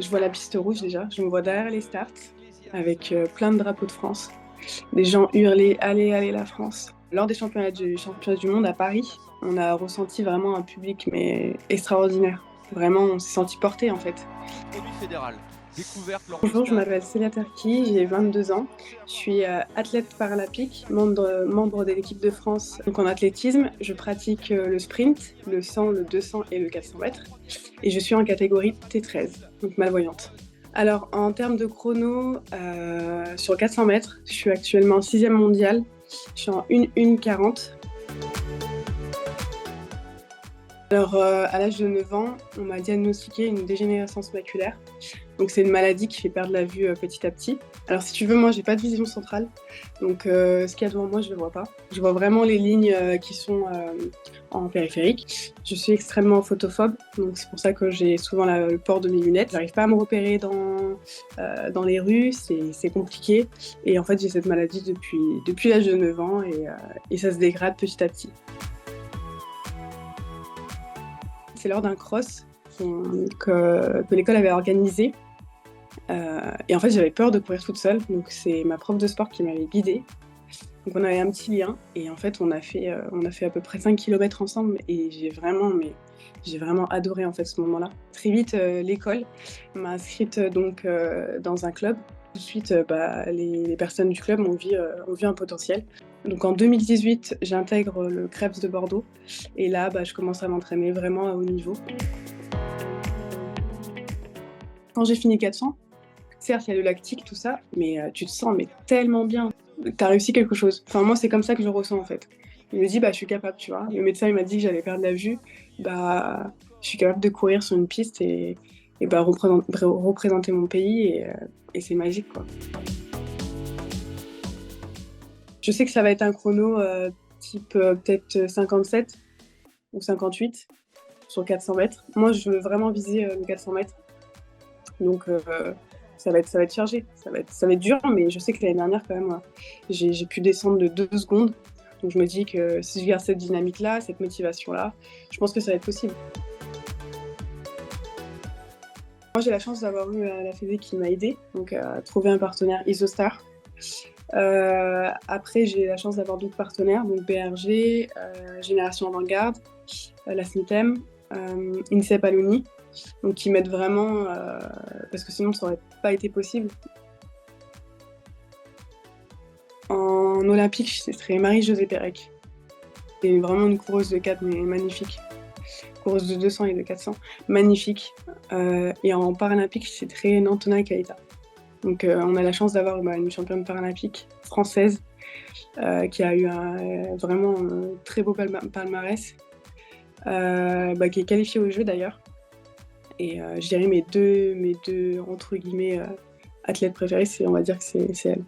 Je vois la piste rouge déjà, je me vois derrière les starts avec plein de drapeaux de France. Des gens hurler allez, allez la France. Lors des championnats du monde à Paris, on a ressenti vraiment un public mais extraordinaire. Vraiment, on s'est senti porté en fait. Produit fédéral, découverte lors de Bonjour, je stages. m'appelle Célia Terki, j'ai 22 ans. Je suis athlète paralympique, membre de l'équipe de France. Donc en athlétisme, je pratique le sprint, le 100, le 200 et le 400 mètres. Et je suis en catégorie T13, donc malvoyante. Alors en termes de chrono, sur 400 mètres, je suis actuellement 6e mondiale. Je suis en 1:40. Alors à l'âge de 9 ans, on m'a diagnostiqué une dégénérescence maculaire. Donc c'est une maladie qui fait perdre la vue petit à petit. Alors si tu veux, moi j'ai pas de vision centrale, donc ce qu'il y a devant moi je le vois pas. Je vois vraiment les lignes qui sont en périphérique. Je suis extrêmement photophobe, donc c'est pour ça que j'ai souvent le port de mes lunettes. J'arrive pas à me repérer dans les rues, c'est compliqué. Et en fait j'ai cette maladie depuis l'âge de 9 ans et ça se dégrade petit à petit. C'est lors d'un cross que l'école avait organisé. Et en fait, j'avais peur de courir toute seule, donc c'est ma prof de sport qui m'avait guidée. Donc on avait un petit lien, et en fait, on a fait à peu près 5 kilomètres ensemble, et j'ai vraiment adoré en fait ce moment-là. Très vite, l'école m'a inscrite donc dans un club. Tout de suite, les personnes du club ont vu un potentiel. Donc en 2018, j'intègre le Krebs de Bordeaux, et là, je commence à m'entraîner vraiment à haut niveau. Quand j'ai fini 400, certes, il y a le lactique, tout ça, mais tu te sens mais tellement bien. Tu as réussi quelque chose. Enfin, moi, c'est comme ça que je le ressens, en fait. Il me dit, je suis capable, tu vois. Le médecin, il m'a dit que j'allais perdre la vue. Je suis capable de courir sur une piste et représenter mon pays et c'est magique, quoi. Je sais que ça va être un chrono type peut-être 57 ou 58 sur 400 mètres. Moi, je veux vraiment viser le 400 mètres. Donc, ça va être chargé. Ça va être dur, mais je sais que l'année dernière, quand même, j'ai pu descendre de 2 secondes. Donc, je me dis que si je garde cette dynamique-là, cette motivation-là, je pense que ça va être possible. Moi, j'ai la chance d'avoir eu la Fédé qui m'a aidée, donc à trouver un partenaire Isostar. Après, j'ai la chance d'avoir d'autres partenaires, donc BRG, Génération Avant-Garde, la SNITEM, INSEP Alumni, donc qui m'aident vraiment, parce que sinon ça n'aurait pas été possible. En olympique, ce serait Marie-Josée Pérec. C'est vraiment une coureuse de 4, mais magnifique. Coureuse de 200 et de 400, magnifique. Et en paralympique, c'est très Nantona Kaita. Donc on a la chance d'avoir une championne paralympique française qui a eu vraiment un très beau palmarès, qui est qualifiée aux Jeux d'ailleurs. Et je dirais mes deux entre guillemets athlètes préférés, on va dire que c'est elle.